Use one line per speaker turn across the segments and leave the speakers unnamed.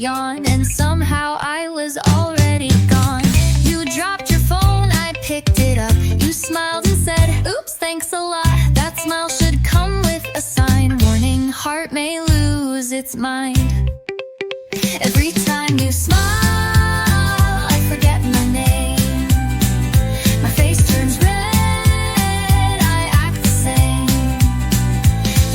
yawn, and somehow I was already gone. You dropped your phone, I picked it up. You smiled and said, oops, thanks a lot. That smile should come with a sign warning, heart may lose its mind. Every time you smile, I forget my name. My face turns red, I act the same.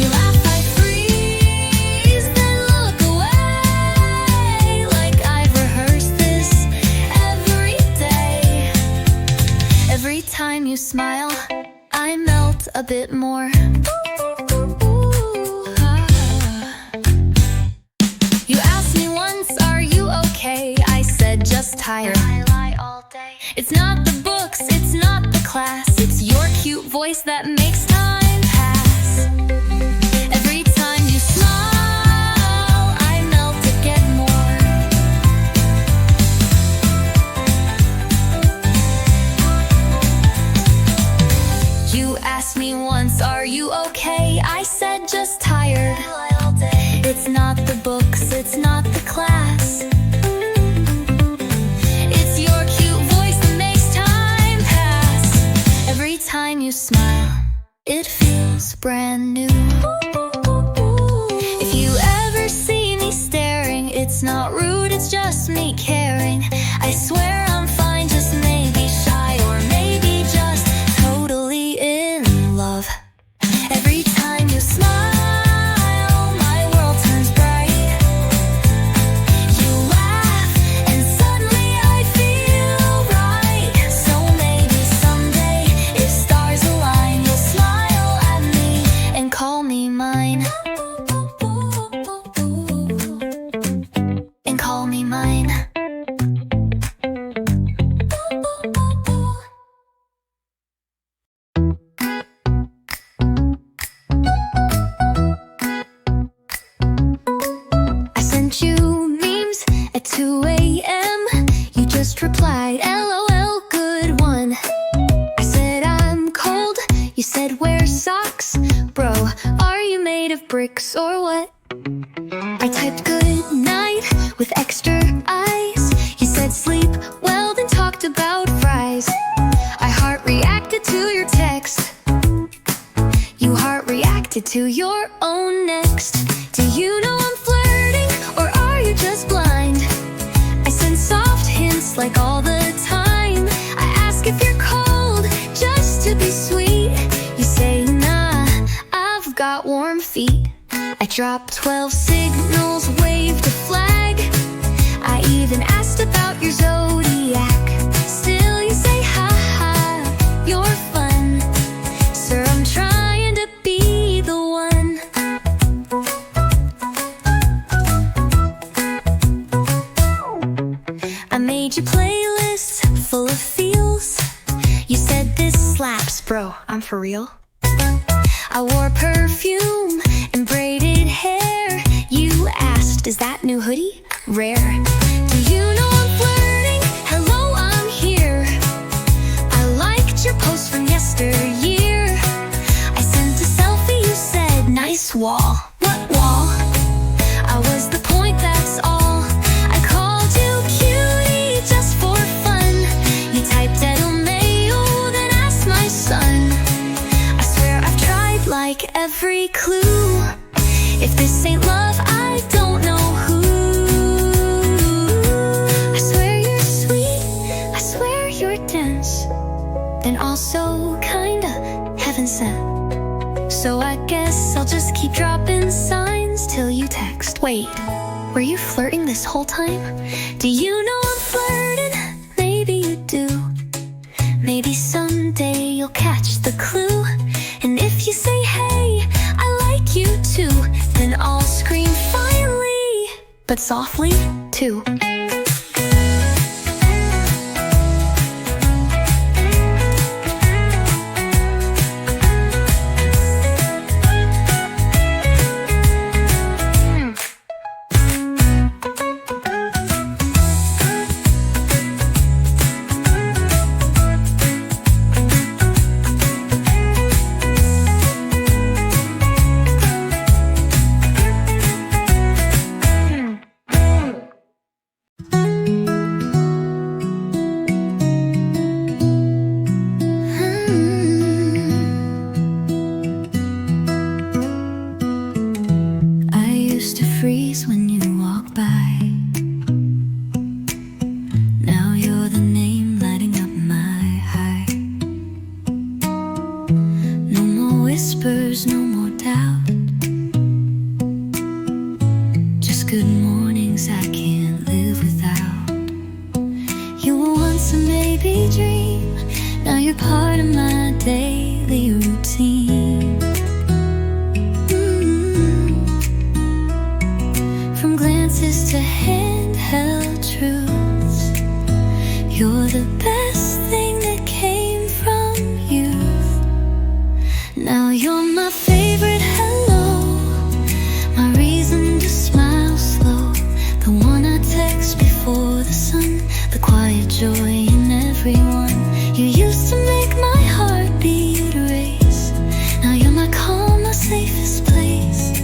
You laugh, I freeze, then look away, like I've rehearsed this every day. Every time you smile, I melt a bit more. You asked me once, are you okay? I said, just tired. I lie all day. It's not the books, it's not the class. It's your cute voice that makes time pass. Every time you smile, I melt a bit more. You asked me once, are you okay? I said, just tired. I lie all day. It's not the books, it's not the class. It's your cute voice that makes time pass. Every time you smile, it feels brand new. If you ever see me staring, it's not rude, it's just me caring. I swear I'm fine, just maybe shy, or maybe just totally in love. Every time you smile, replied, LOL, good one. I said, I'm cold. You said, wear socks. Bro, are you made of bricks or what? I typed good night with extra eyes. You said, sleep well, then talked about fries. I heart reacted to your text. You heart reacted to your own next. Do you know I'm flirting, or are you just blind? I send soft hints like all the time. I ask if you're cold, just to be sweet. You say, nah, I've got warm feet. I dropped 12 signals, waved a flag. I even asked about your zodiac. Still you say, ha ha, you're fun. Sir, I'm trying to be the one. I made your playlist full of feels. You said this slaps, bro, I'm for real. I wore perfume and braided hair. You asked, is that new hoodie rare? Do you know I'm flirting? Hello, I'm here. I liked your post from yesteryear. I sent a selfie, you said, nice wall. What wall? I was the point, that's all. I called you cutie just for fun. You typed LMAO, then asked my son. I swear I've tried like every clue. If this ain't love, I don't know who. I swear you're sweet, I swear you're dense, then also kinda heaven sent. So I guess I'll just keep dropping signs till you text. Wait, were you flirting this whole time? Do you know I'm flirting? Maybe you do. Maybe someday you'll catch the clue. And if you say, hey, I like you too, then I'll scream finally, but softly too. You were once a maybe dream, now you're part of my daily routine. From glances to handheld truths, you're the best thing that came from youth. Now you're my favorite hello, my reason to smile slow, the one I text before the sun, the quiet joy in everyone. You used to make my heartbeat race, now you're my calm, my safest place.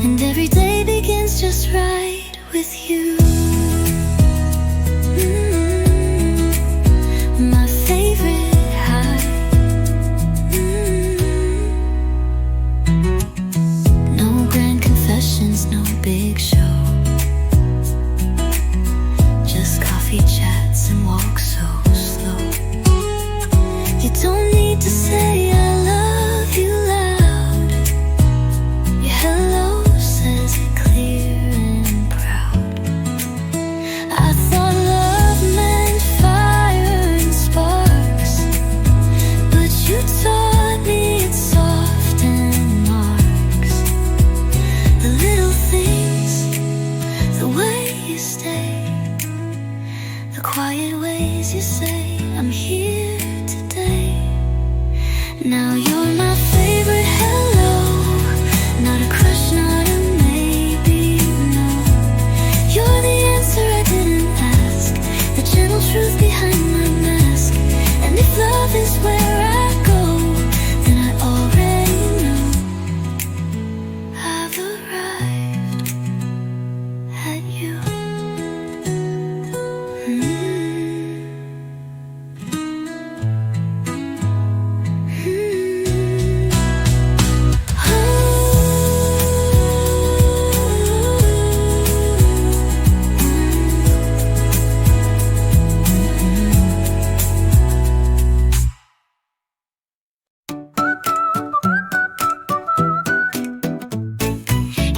And every day begins just right with you. My favorite high. No grand confessions, no big show, just coffee chats and walks so slow. You don't need to say I love you loud, your hello says it clear and proud. I thought love meant fire and sparks, but you taught me it's soft and marks. The little things, the way you stay, the quiet ways you say I'm here today. Now you're my favorite hello, not a crush, not a maybe, no. You're the answer I didn't ask, the gentle truth behind my mask. And if love is where I go, then I already know I've arrived at you.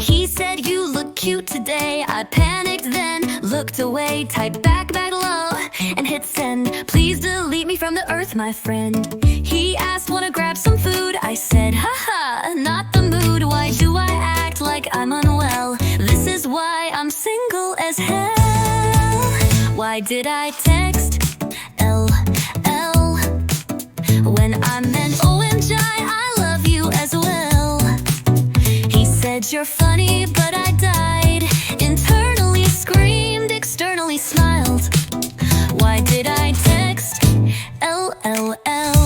He said you look cute today. I panicked then, looked away, typed back low, and hit send. Please delete me from the earth, my friend. He asked, wanna grab some food? I said, haha, not the mood. Why do I act like I'm unwell? This is why I'm single as hell. Why did I text LL when I meant OMG, I love you as well? He said you're funny, but I died. Internally screamed, externally smiled. Why did I text LLL?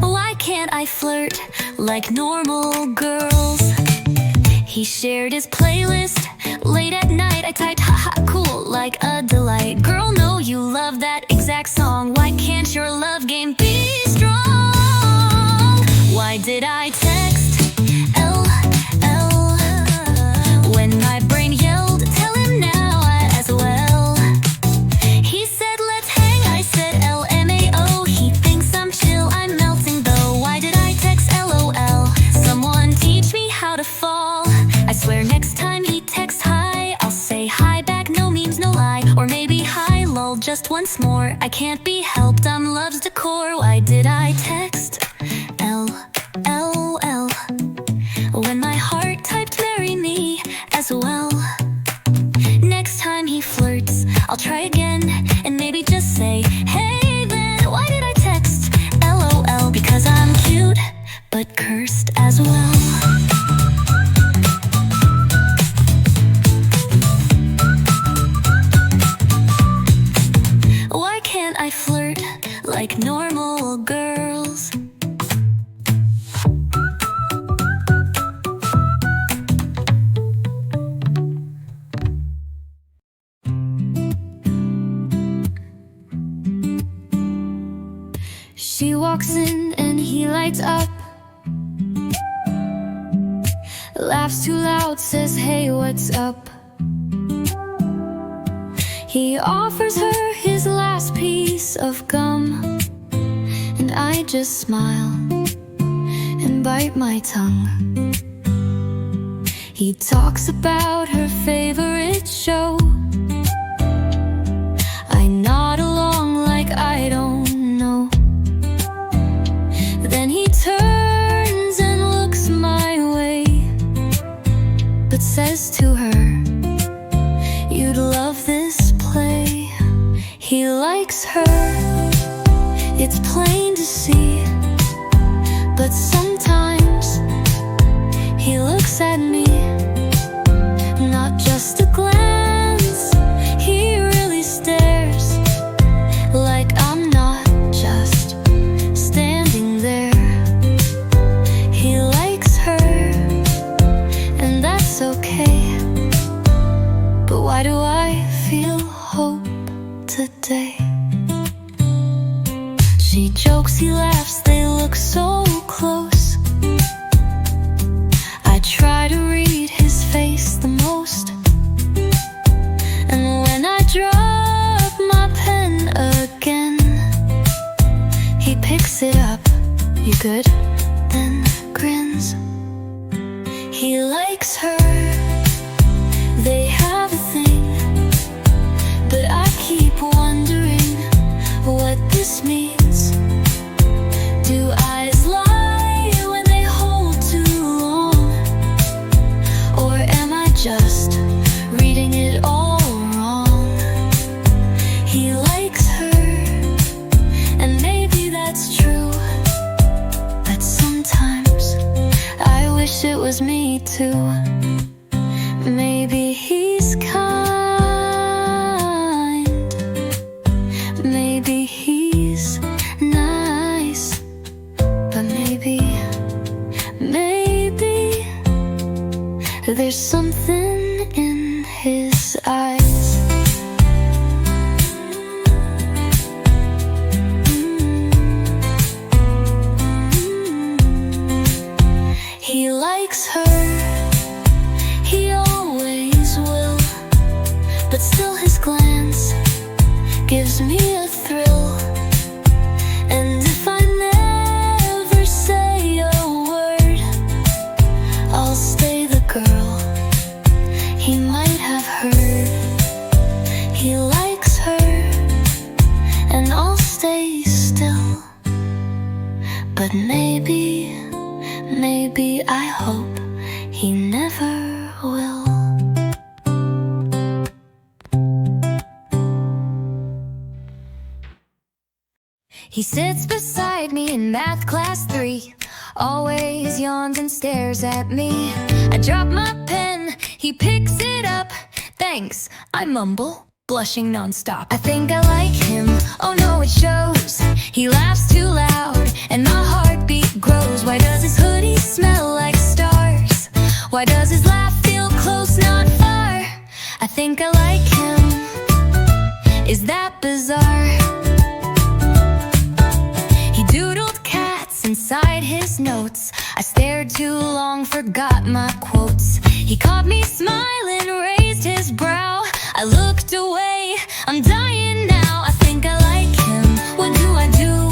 Why can't I flirt like normal girls? He shared his playlist. Late at night I typed haha cool like a delight. Girl, no, you love that exact song. Why can't your love game be strong? Why did I text LL when my brain yelled, tell him now as well? He said let's hang, I said LMAO. He thinks I'm chill, I'm melting though. Why did I text LOL? Someone teach me how to fall. I swear next time he texts hi, I'll say hi back, no memes, no lie. Or maybe hi lol just once more. I can't be helped, I'm love's decor. Why did I text LL when my heart typed marry me as well? Next time he flirts, I'll try again and maybe just say hey then. Why did I text LOL? Because I'm cute but cursed as well. Why can't I flirt like normal girls? She walks in and he lights up, laughs too loud, says hey, what's up? He offers her his last piece of gum, and I just smile and bite my tongue. He talks about her favorite show, love this play. He likes her, it's plain to see. But sometimes he looks at me, not just a glance, he really stares, like I'm not just standing there. He likes her, and that's okay. But why do I feel hope today? She jokes, he laughs, they look so close. I try to read his face the most, and when I drop my pen again, he picks it up. You good? Then grins. He likes her, they have a thing, but I keep wondering what this means. Do eyes lie when they hold too long? Or am I just reading it all wrong? He likes her, and maybe that's true, but sometimes I wish it was me too. Maybe he's kind, maybe he's nice, but maybe there's something in his eyes. He likes her, he always will, but still his glance gives me a thrill. And if I never say a word, I'll stay the girl he might have heard. He likes her, and I'll stay still. But maybe I hope he never will. He sits beside me in math class 3, always yawns and stares at me. I drop my pen, he picks it up. Thanks, I mumble, blushing nonstop. I think I like him, oh no it shows. He laughs too loud, and my heartbeat grows. Why does his hoodie smell like stars? Why does his laugh feel close, not far? I think I like him, is that bizarre? He doodled cats inside his notes. I stared too long, forgot my quotes. He caught me smiling, raised his brow. I looked away, I'm dying now. I think I like him, what do I do?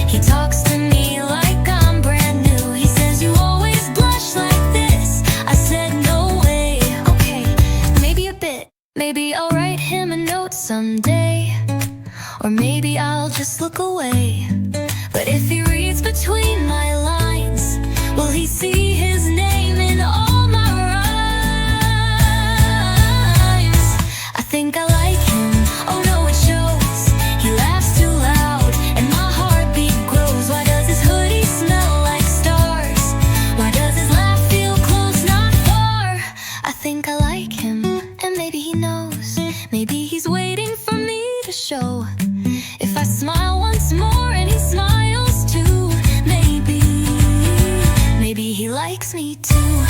He talks to me like I'm brand new. He says you always blush like this. I said no way. Okay, maybe a bit. Maybe I'll write him a note someday, or maybe I'll just look away. But if he reads between my lines, will he see his name in all my rhymes? I think I like him, oh no it shows. He laughs too loud, and my heartbeat grows. Why does his hoodie smell like stars? Why does his laugh feel close, not far? I think I like him, and maybe he knows. Maybe he's waiting for me to show. If I smile once more and he smiles too, maybe he likes me too.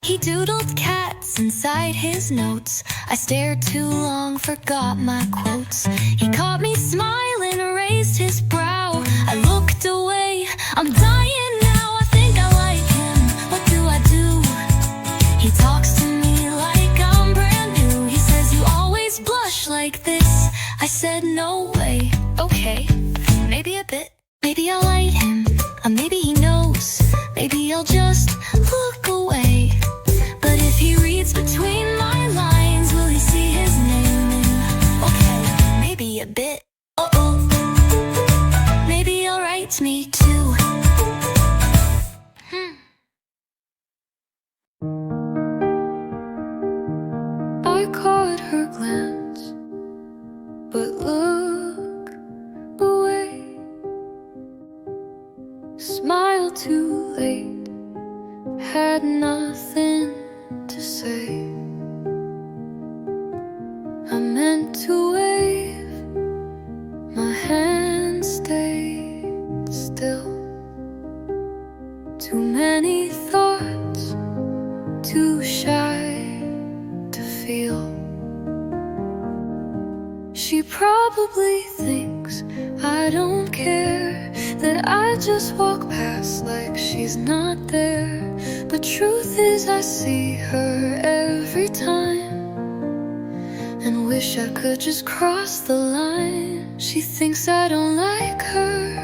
He doodled cats inside his notes. I stared too long, forgot my quotes. He caught me smiling, raised his brow. I looked away, I'm dying now. I think I like him, what do I do? He talks to me like I'm brand new. He says you always blush like this. I said no way. Okay, maybe a bit. Maybe I'll like him, or maybe he knows. Maybe I'll just look away. But if he reads between caught her glance, but look away. Smile too late, had nothing to say. I meant to wave, my hand stayed still. Too many thoughts, too shy to feel. She probably thinks I don't care, that I just walk past like she's not there. But truth is I see her every time, and wish I could just cross the line. She thinks I don't like her,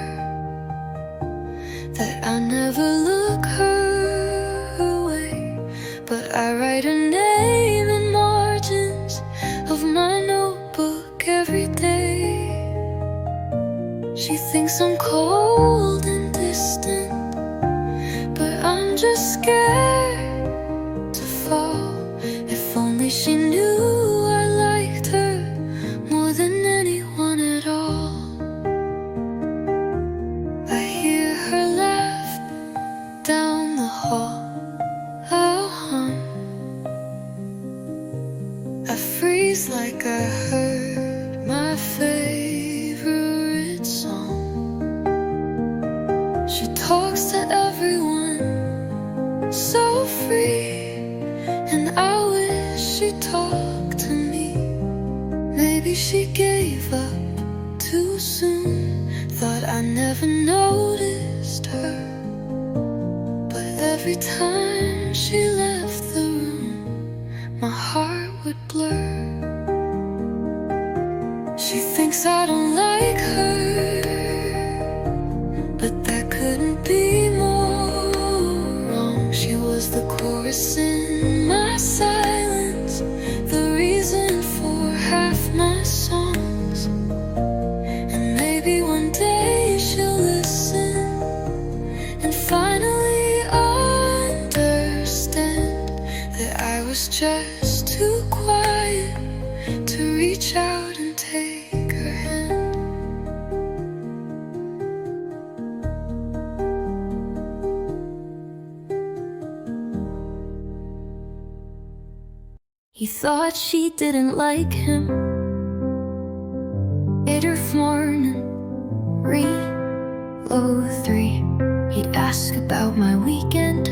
that I never look her way. But I write her name in margins of my notebook every day. She thinks I'm cold and distant, but I'm just scared to fall. If only she knew I liked her more than anyone at all. I hear her laugh down the hall. I'll hum. I freeze like I heard my favorite song. She talks to everyone so free, and I wish she'd talk to me. Maybe she gave up too soon, thought I never noticed her. But every time she left the room, my heart would blur. She thinks I don't like her, but that couldn't be more wrong. She was the chorus in my silence, the reason for half my songs. And maybe one day she'll listen and finally understand that I was just too quiet to reach out and take her hand. He thought she didn't like him. 8 of morning, low 3. He'd ask about my weekend.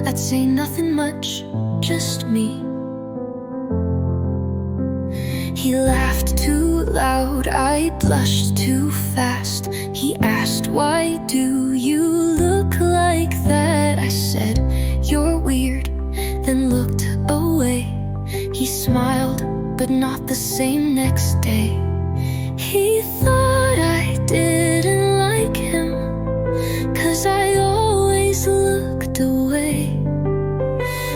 I'd say nothing much, just me. He laughed too loud, I blushed too fast. He asked, why do you look like that? I said, you're weird, then looked away. He smiled, but not the same next day. He thought I didn't like him, 'cause I always looked away.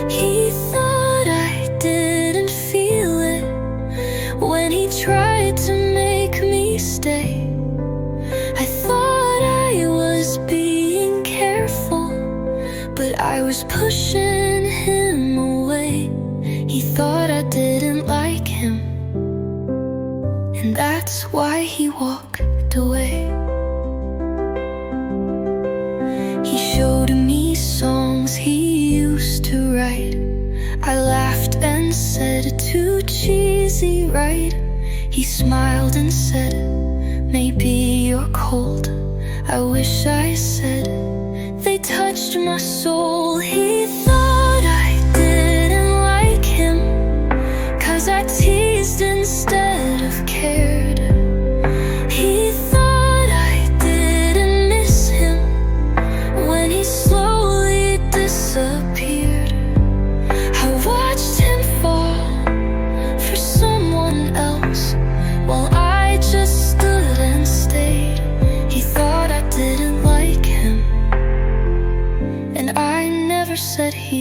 He thought I didn't feel it when he tried to make me stay. I thought I was being careful, but I was pushing him away. He thought I didn't like him, and that's why he walked away. He showed me songs he used to write. I laughed and said, too cheesy, right? He smiled and said, maybe you're cold. I wish I said, they touched my soul. He thought I didn't like him, 'cause I teased instead of cared. He thought I didn't miss him when he slowly disappeared. I watched him fall for someone else while I just stood and stayed. He thought I didn't like him, and I never said he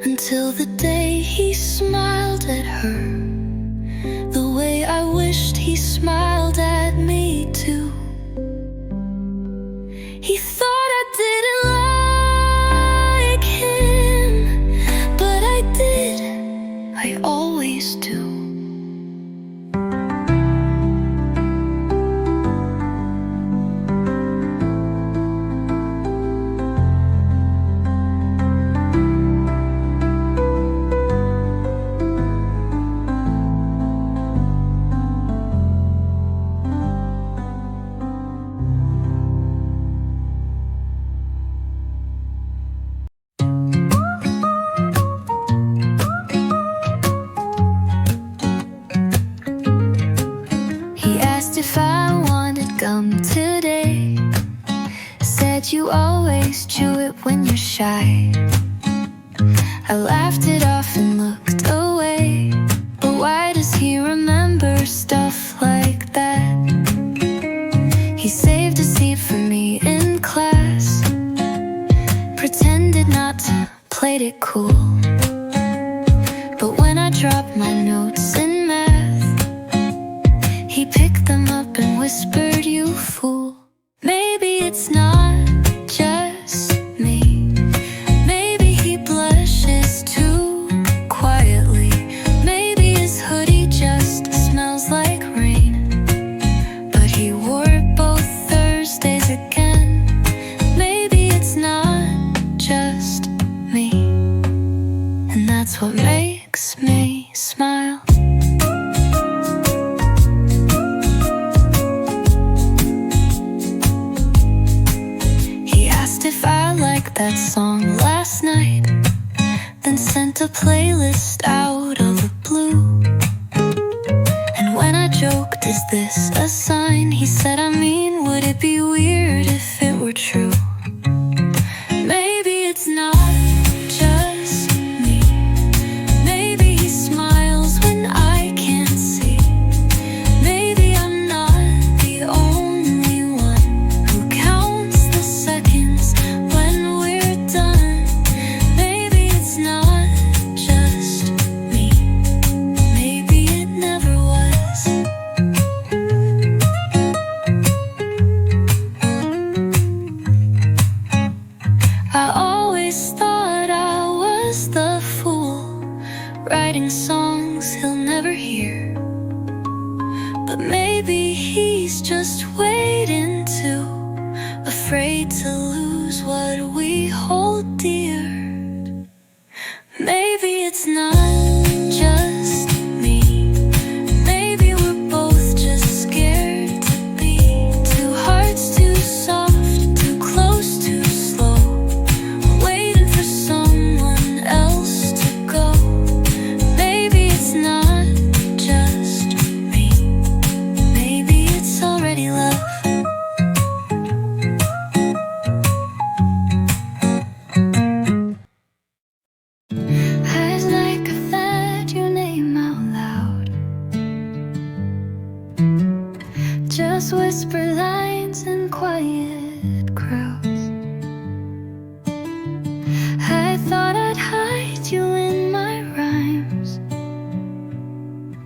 until the day he smiled at her, the way I wished he smiled at me too. He thought I didn't like him, but I did, I always do. If I wanted gum today, said you always chew it when you're shy. I laughed it off and looked away, but why does he remember stuff like that? He saved a seat for me in class, pretended not to, played it cool. But when I dropped my notes in math, he picked them up and whispered, "You fool." Maybe it's not just me. Maybe he blushes too quietly. Maybe his hoodie just smells like rain. But he wore it both Thursdays again. Maybe it's not just me, and that's what makes me smile. If I liked that song last night, then sent a playlist out of the blue. And when I joked, "Is this a sign?" he said, "I mean, would it be weird if it were true?" Maybe it's not just me. Maybe he smiles when I can't see. Maybe I'm not the only one who counts the seconds when we're done. Maybe it's not just me. Maybe it never was. I always thought I was the fool, writing songs he'll never hear. But maybe he's just waiting too, afraid to lose what we hold dear. Maybe it's not just me. Maybe we're both just scared to be. Two hearts too soft, too close, too slow, waiting for someone else to go. Maybe it's not just me. Maybe it's already love. Eyes like I've said your name out loud, just whisper lines in quiet crowds. I thought I'd hide you in my rhymes,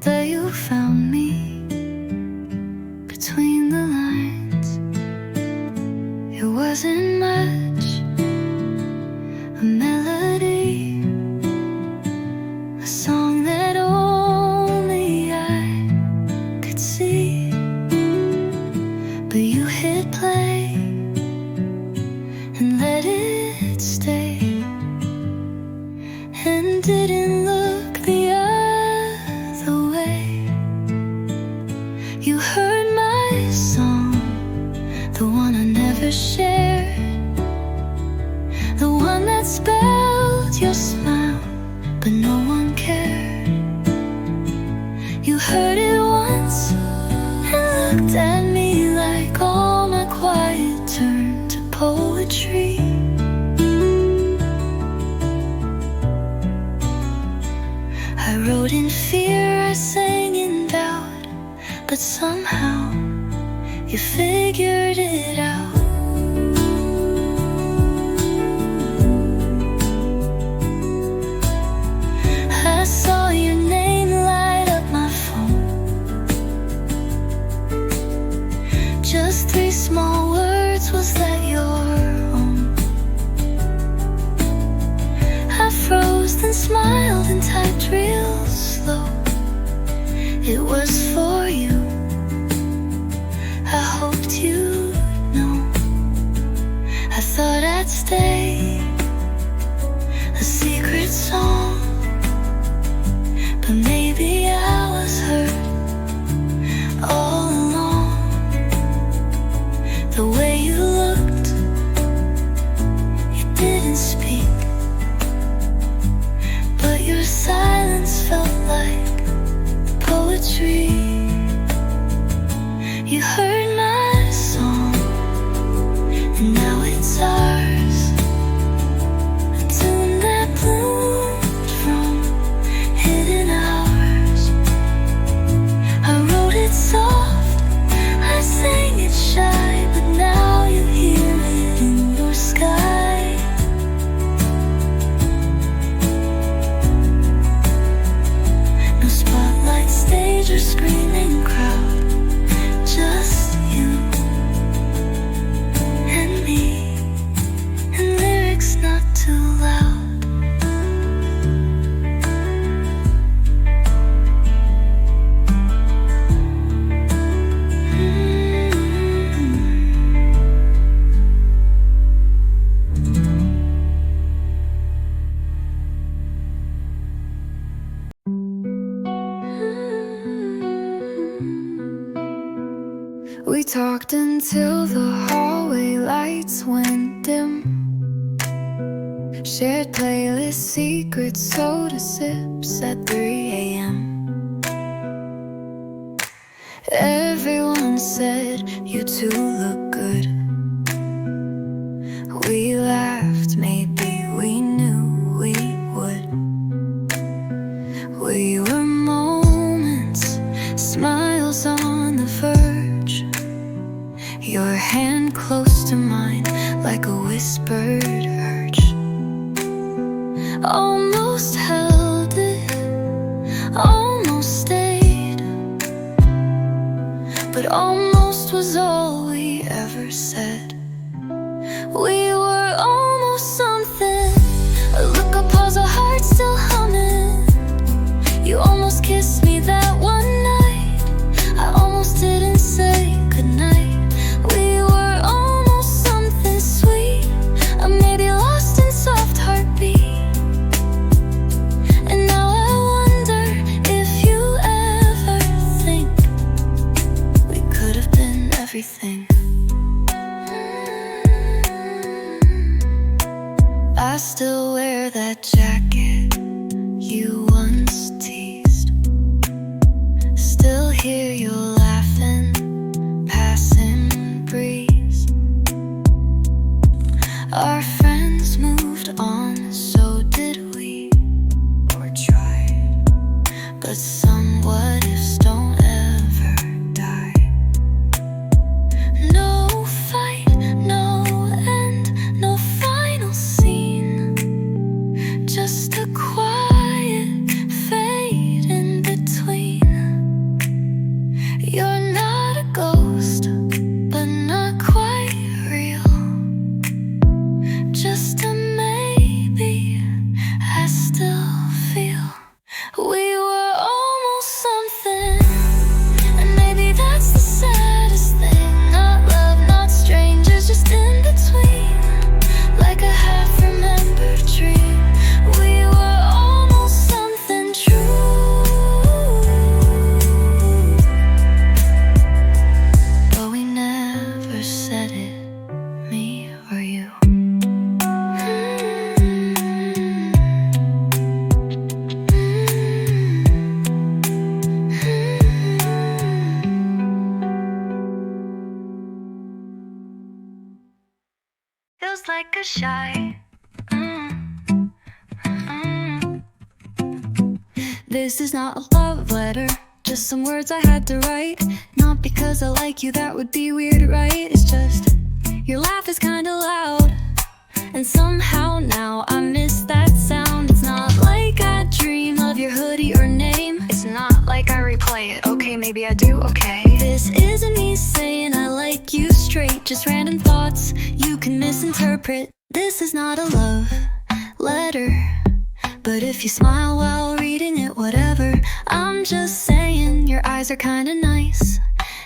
but you found me between the lines. It wasn't much, a melody, a song that only I could see. But you hit play and let it stay, and didn't look the other way. You heard my song, the one I never shared, the one that spelled your smile, but no one cared. You heard it once and looked at me like all my quiet turned to poetry. I wrote in fear, I sang in doubt, but somehow you figured it out. it was for you. I hoped you'd know. I thought I'd stay, a secret song, but maybe I was hurt all along. The way you looked, you didn't speak, but your silence felt like poetry. You heard my song, and now it's ours, a tune that bloomed from hidden hours. I wrote it soft, I sang it shy, but now you hear it in your sky. No spotlight, stage, or screaming crowd, just you and me, and lyrics not too loud. We talked until the hallway lights went dim. Shared playlists, secret soda sips at 3 a.m. Everyone said you two look good. We laughed, maybe we knew we would. We were moments, smiles on the verge, your hand close to mine like a whispered urge. Almost held it, almost stayed, but almost was all we ever said. We were almost something, a look, a pause, a heart still humming. You almost kissed me that one night, I almost didn't say goodnight. We were almost something sweet, or maybe lost in soft heartbeat. And now I wonder if you ever think we could have been everything. I still wear that jacket you once teased. Still hear you laughing, passing breeze. Our friends moved on, so did we, or tried. But some what ifs don't ever die. No fight, no end, no final scene, just a quiet fade in between. You're not a ghost, but not quite real, just a maybe, I still feel. We were almost something, and maybe that's the saddest thing. Not love, not strangers, just in between, like a half-remembered dream. We were almost something true, but we never said it, me or you. Feels like a shy. This is not a love letter, just some words I had to write. Not because I like you, that would be weird, right? It's just your laugh is kinda loud, and somehow now I miss that sound. It's not like I dream of your hoodie or name. It's not like I replay it. Okay, maybe I do, okay. This isn't me saying I like you straight, just random thoughts you can misinterpret. This is not a love letter, but if you smile while reading it, whatever. I'm just saying you're your eyes are kinda nice,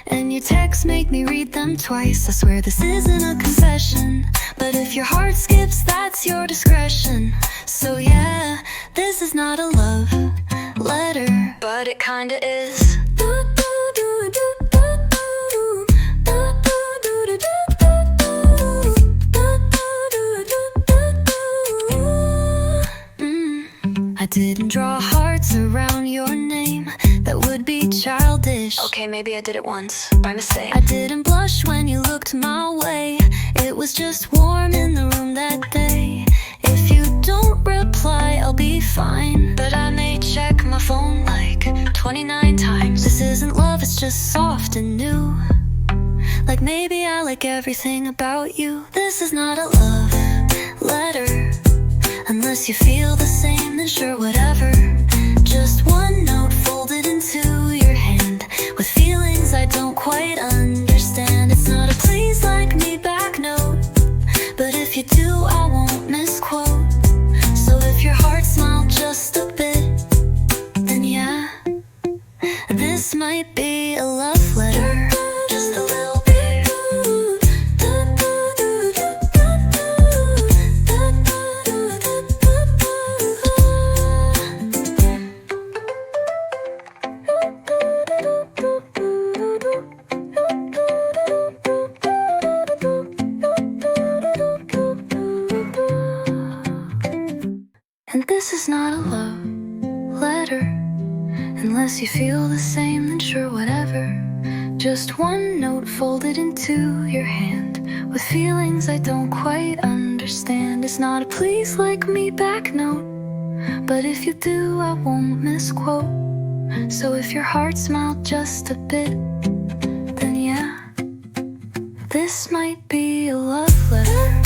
and your texts make me read them twice. I swear this isn't a confession, but if your heart skips, that's your discretion. So yeah, this is not a love letter, but it kinda is. I didn't draw hearts around your name, that would be childish. Okay, maybe I did it once, by mistake. I didn't blush when you looked my way, it was just warm in the room that day. If you don't reply, I'll be fine, but I may check my phone like 29 times. This isn't love, it's just soft and new. Like maybe I like everything about you. This is not a love letter, unless you feel the same, then sure, whatever. Just one note folded into your hand, with feelings I don't quite understand. It's not a please like me back note, but if you do, I won't misquote. So if your heart smiled just a bit, then yeah, this might be a love letter. Just a little bit. And this is not a love letter, unless you feel the same, then sure, whatever. Just one note folded into your hand, with feelings I don't quite understand. It's not a please like me back note, but if you do, I won't misquote. So if your heart smiled just a bit, then yeah, this might be a love letter.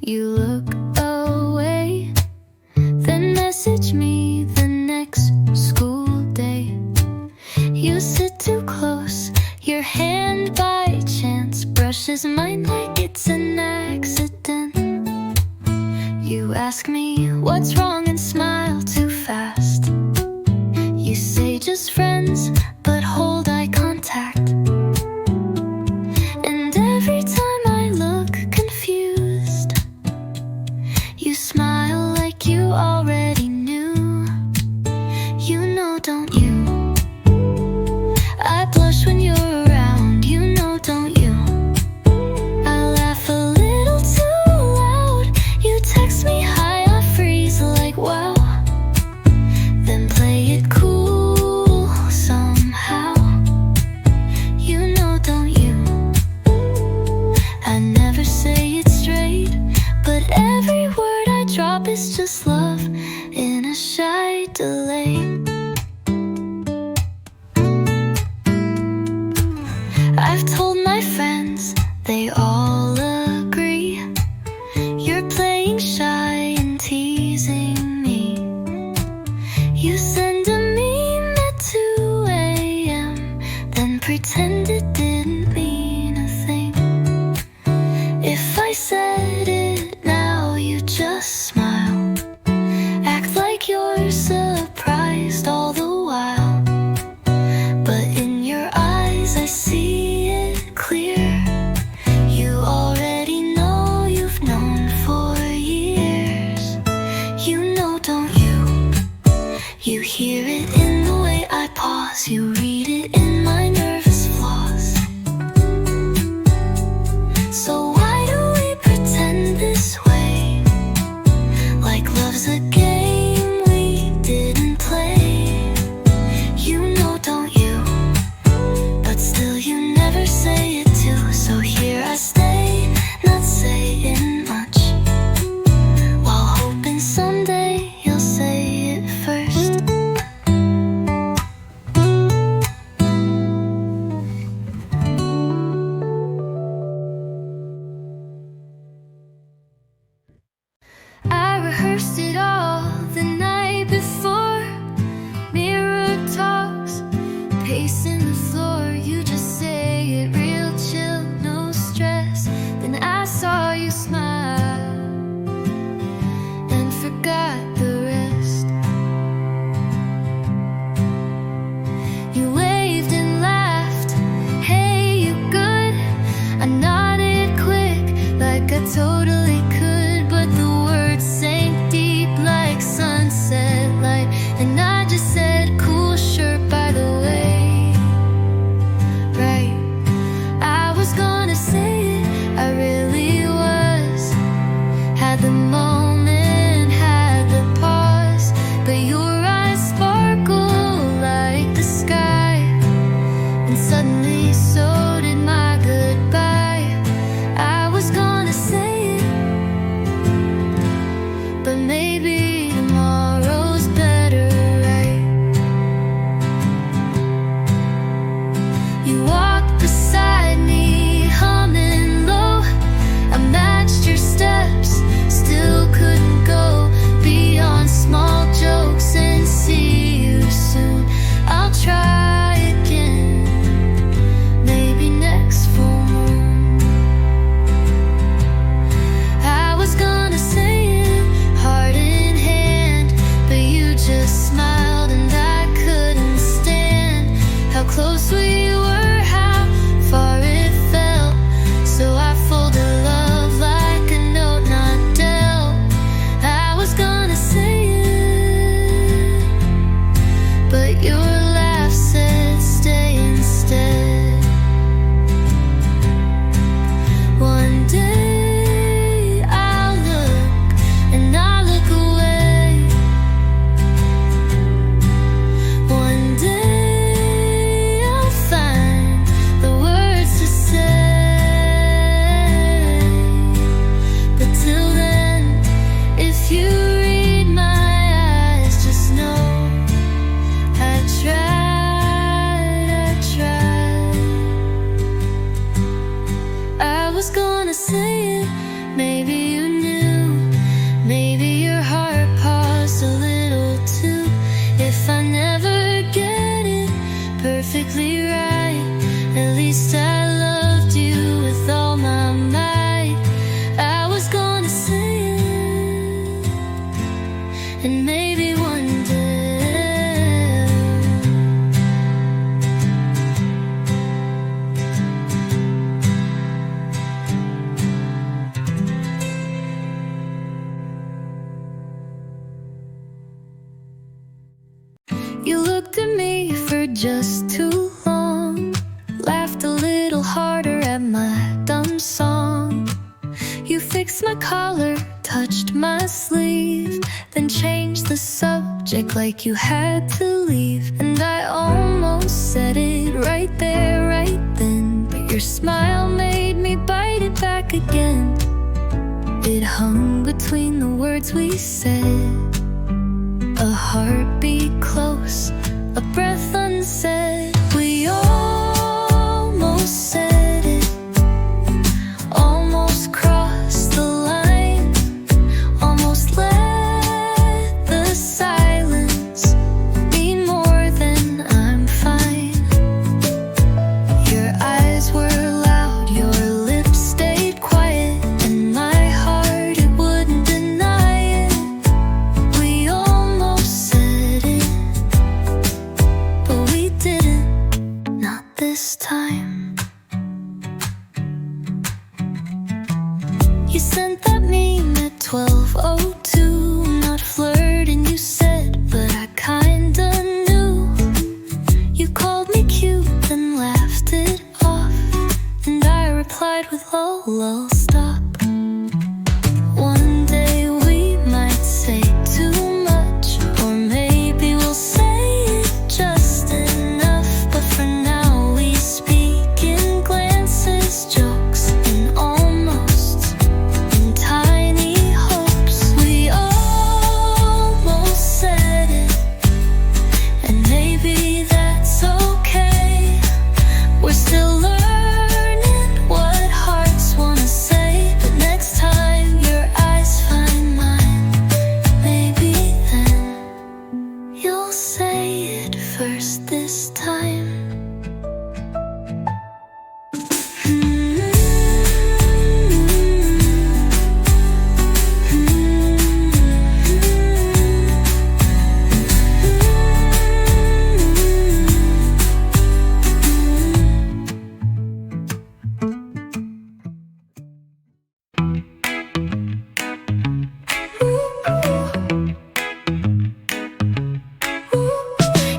You look away, then message me the next school day. You sit too close, your hand by chance brushes mine like it's an accident. You ask me what's wrong and smile too fast. You say just friends, but hold eye contact. And every time I look confused, you smile like you already knew. You know, don't you? I blush when you're around, you know, don't you? I laugh a little too loud. You text me hi, I freeze like wow. Then play it cool somehow. You know, don't you? I never say it straight, but every word I drop is just love in a shy delay. I've told my friends, they all agree, you're playing shy and teasing me. You send a meme at 2 a.m., then pretend it didn't mean a thing. If I said it now, you just smile, act like you're surprised all the while. But in your eyes I see it clear. You already know, you've known for years. You know, don't you? You hear it in the way I pause, you read it in my nervous flaws. So why do we pretend this way? just too long. Laughed a little harder at my dumb song. You fixed my collar, touched my sleeve, then changed the subject like you had to leave. And I almost said it right there, right then, but your smile made me bite it back again. It hung between the words we said, a heartbeat close, a breath unsaid. We almost said it, almost crossed the line, almost let the silence mean more than I'm fine. Your eyes were loud, your lips stayed quiet, and my heart, it wouldn't deny it. We almost said it, but we didn't, not this time. You sent that meme at 12:02, not flirting, you said, but I kinda knew. You called me cute and laughed it off, and I replied with lol, lol, stop. One day we might say too much, or maybe we'll say it just enough. But for now we speak in glances, jokes, and almost in tiny hopes. We almost said it, and maybe that's okay. We're still learning what hearts wanna say, but next time your eyes find mine, maybe then you'll say it first this time.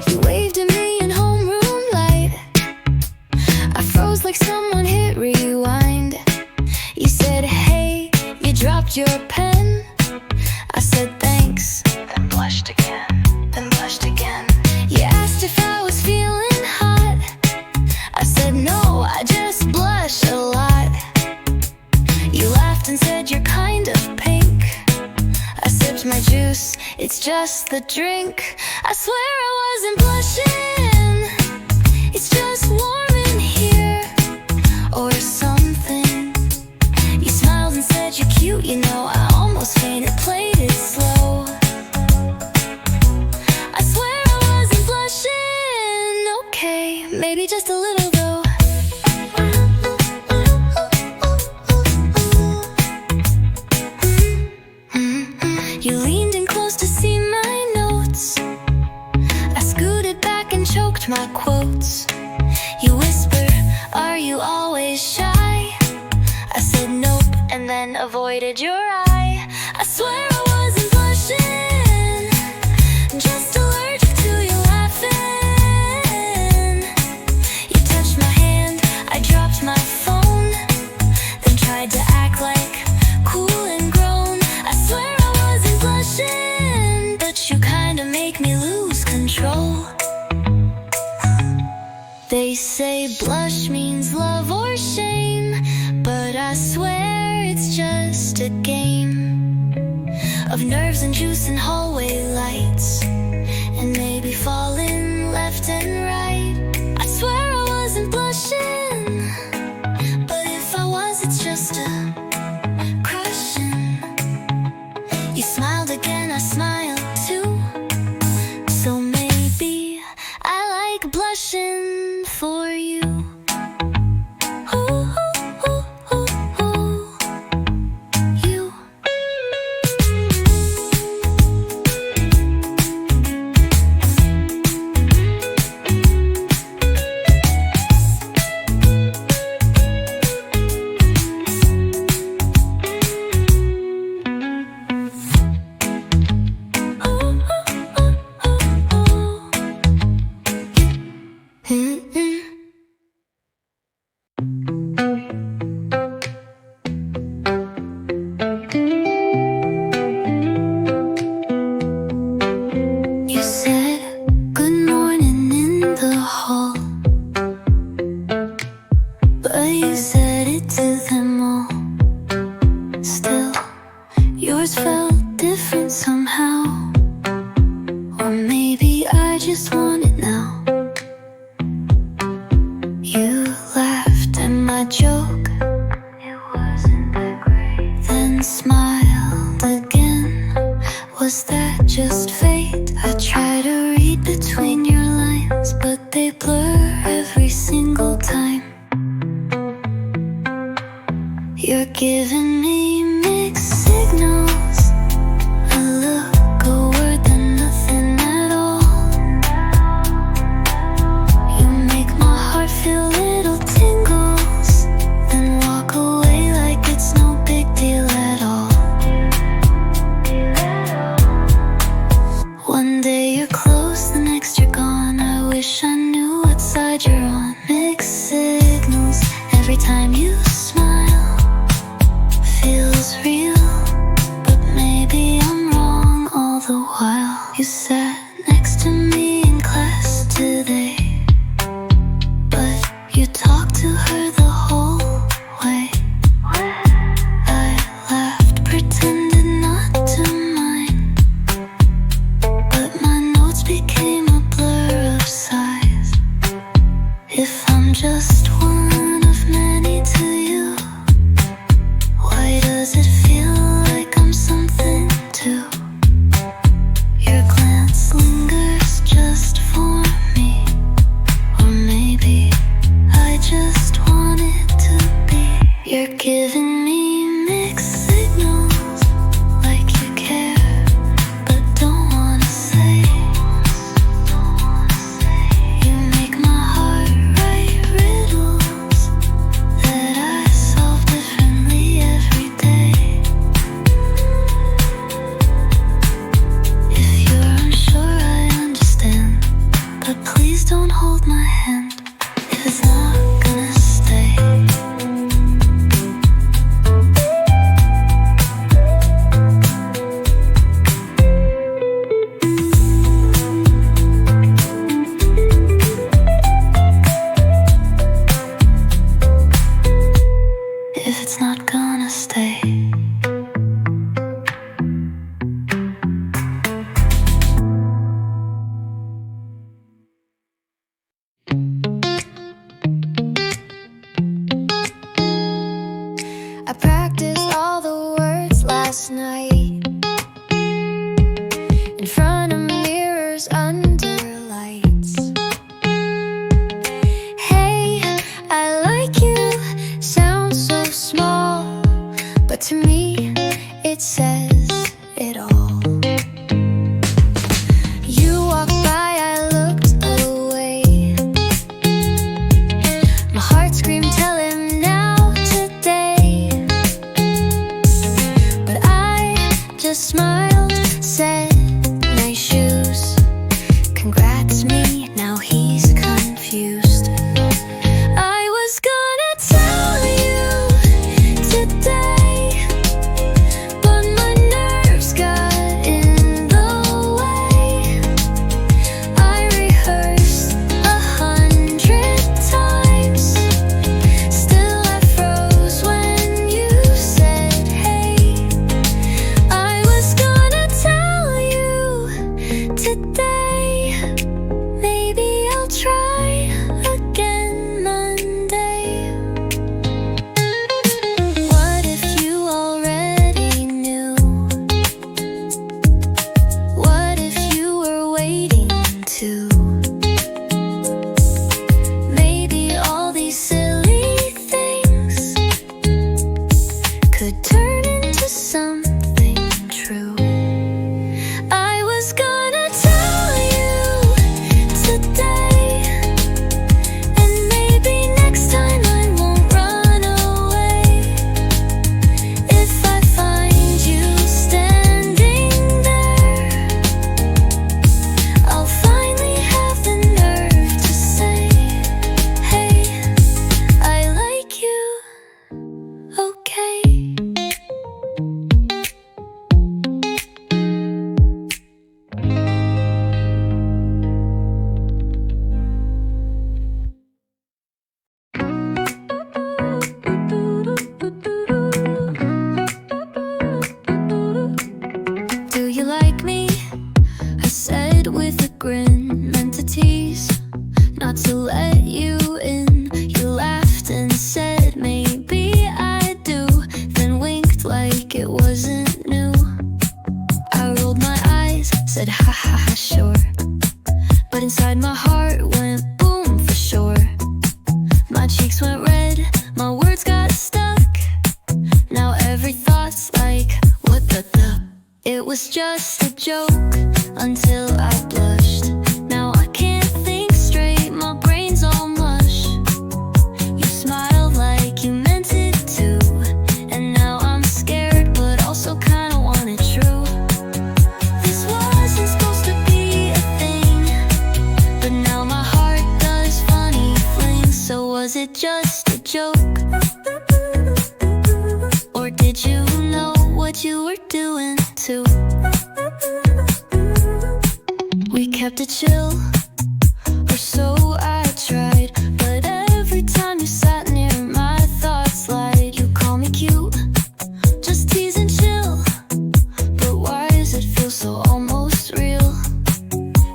You waved at me in homeroom light. I froze like someone hit rewind. You said, hey, you dropped your pen. I said, thanks, then blushed again, then blushed again. You asked if I was feeling hot. I said, no, I just blush a lot. You laughed and said, you're kind of pink. I sipped my juice, it's just the drink. I swear I wasn't blushing, it's just warm in here, or something. You smiled and said you're cute, you know, I almost fainted, played it slow. I swear I wasn't blushing, okay, maybe just a little though. You leaned in close to see my notes. I scooted back and choked my quotes. You whispered, are you always shy? I said nope, and then avoided your eye. I swear I wasn't blushing, just allergic to you laughing. You touched my hand, I dropped my phone, then tried to act like cool and grown. I swear I wasn't blushing, but you kinda make me lose control. They say blush means love or shame, but I swear it's just a game of nerves and juice and hallway lights, and maybe falling left and right. I swear I wasn't blushing, but if I was, it's just a crushing. You smiled again, I smiled too, so maybe I like blushing for you. Ooh, ooh, ooh, ooh, ooh. You. different somehow. Or maybe I just want it now. You laughed at my joke, it wasn't that great. Then smiled again, was that just fate? I try to read between your lines, but they blur every single time. You're giving me mixed signals, a look, a word, then nothing at all. You make my heart feel little tingles, then walk away like it's no big deal at all. One day you're close, the next you're gone. I wish I knew what side you're on. Mixed signals, every time you smile feels real, but maybe I'm wrong all the while. You sat next to me in class today, but you talked to her the whole way. I laughed, pretended not to mind, but my notes became a blur of sighs. If I'm just one of many to you, why does it feel like I'm something too? Your glance lingers just for me, or maybe I just want it to be. You're giving me mixed signals, like you care, but don't wanna say. You make my heart write riddles that I solve differently every day. If you're unsure, I understand, but please don't hold my hand if it's not gonna stay. If it's not gonna stay. I practiced all the words last night in front of mirrors under lights. Hey, I like you, sounds so small, but to me it says it all. You walked by, I looked away. My heart screamed, tell him now today. But I just smiled, said, nice shoes. Congrats me, now he's confused. I was gonna tell you today, but my nerves got in the way. I rehearsed 100 times, still I froze when you said hey. I was gonna tell you with a grin, meant to tease, not to let you in. You laughed and said maybe I do, then winked like it wasn't new. I rolled my eyes, said ha ha ha sure, but inside my heart went boom for sure. My cheeks went red, my words got stuck. Now every thought's like, what the? It was just a joke until I blushed. Now I can't think straight, my brain's all mush. You smiled like you meant it too, and now I'm scared but also kinda want it true. This wasn't supposed to be a thing, but now my heart does funny flings. So was it just a joke? Or did you know what you were doing too? We kept it chill, or so I tried, but every time you sat near, my thoughts lied. You call me cute, just tease and chill, but why does it feel so almost real?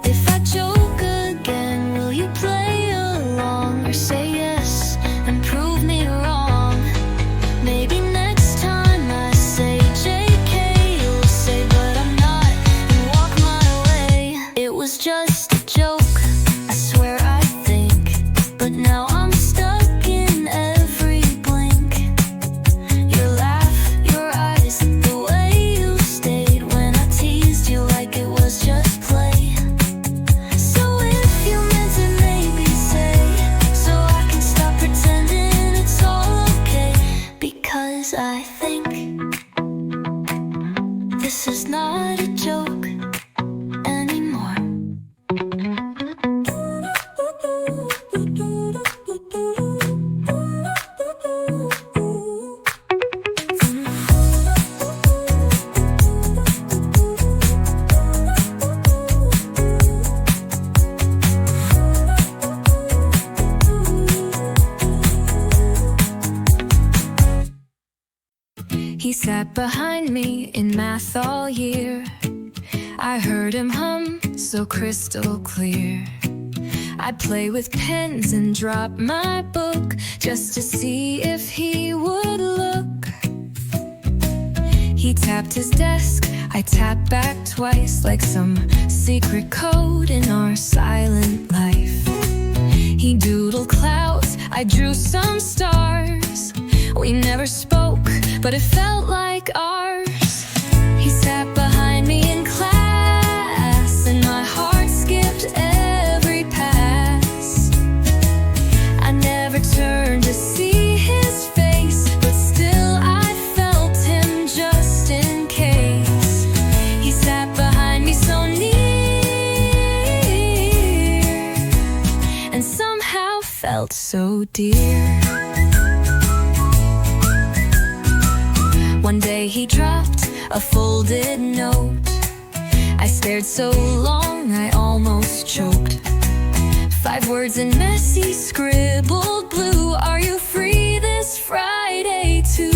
If I joke again, will you play along, or say yes and prove me wrong? Maybe next time I say JK, you'll say but I'm not, and walk my way. It was just a joke, I swear I think, but now I'm stuck in every blink. Your laugh, your eyes, the way you stayed when I teased you like it was just play. So if you meant it, maybe say, so I can stop pretending it's all okay. Because I think this is not a joke anymore. He sat behind me in math all year. I heard him hum so crystal clear. I'd play with pens and drop my book just to see if he would look. He tapped his desk, I tapped back twice, like some secret code in our silent life. He doodled clouds, I drew some stars. We never spoke, but it felt like ours. He sat behind me in class, and my heart skipped every pass. I never turned to see his face, but still I felt him just in case. He sat behind me so near, and somehow felt so dear. One day he dropped a folded note. I stared so long I almost choked. 5 words in messy scribbled blue. Are you free this Friday too?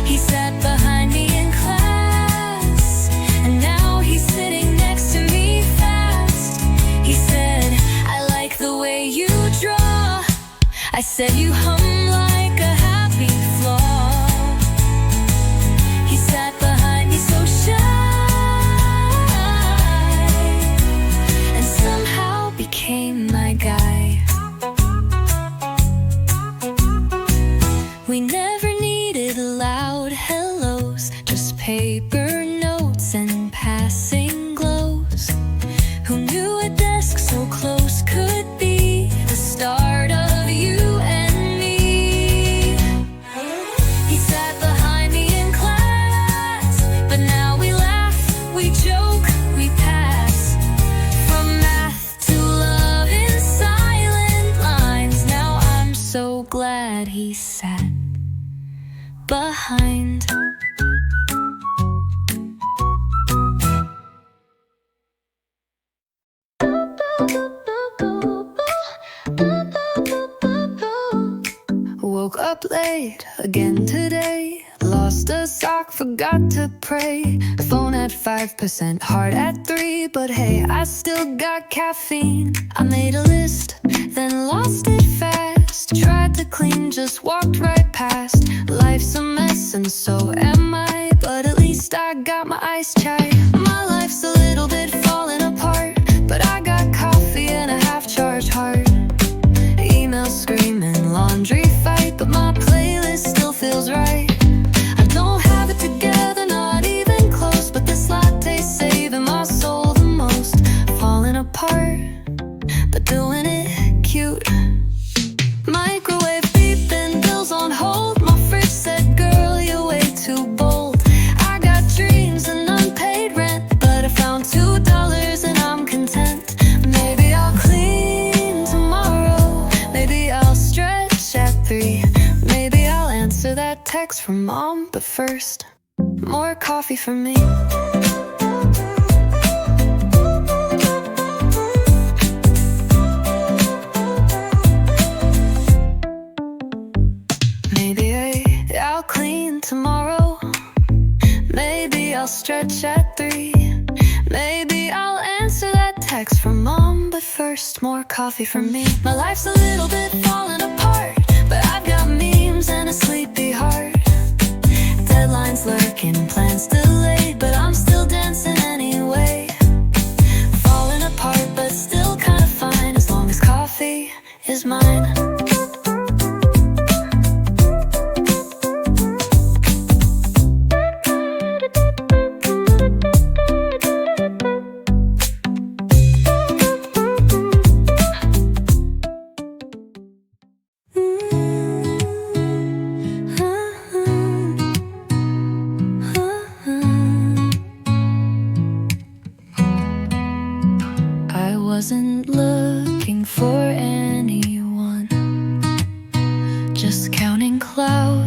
He sat behind me in class, and now he's sitting next to me fast. He said, I like the way you draw. I said, you hum like a happy flaw. He sat behind me so shy, and somehow became my guy. We never needed loud hellos, just paper notes and passing glows. Who knew a desk so close could be the start of you and me? He sat behind me in class, but now we laugh, we joke, we pass. From math to love in silent lines. Now I'm so glad he sat behind. Woke up late again today. Lost a sock, forgot to pray. Phone at 5%, heart at 3. But hey, I still got caffeine. I made a list, then lost it fast. Tried to clean, just walked right past. Life's a mess and so am I, but at least I got my iced chai. My life's a little bit falling apart, but I got coffee and a half-charged heart. Emails screaming, laundry fight, but my playlist still feels right. I don't have it together, not even close, but this latte's saving my soul the most. Falling apart, but doing it cute. Microwave beeping, bills on hold. My fridge said, girl, you're way too bold. I got dreams and unpaid rent, but I found $2 and I'm content. Maybe I'll clean tomorrow, maybe I'll stretch at 3. Maybe I'll answer that text from mom, but first, more coffee for me. Maybe I'll clean tomorrow, maybe I'll stretch at 3. Maybe I'll answer that text from mom, but first, more coffee for me. My life's a little bit falling apart, but I've got memes and a sleepy heart. Deadlines lurking, plans delayed, but I'm still dancing anyway. Falling apart, but still kinda fine, as long as coffee is mine. I wasn't looking for anyone, just counting clouds.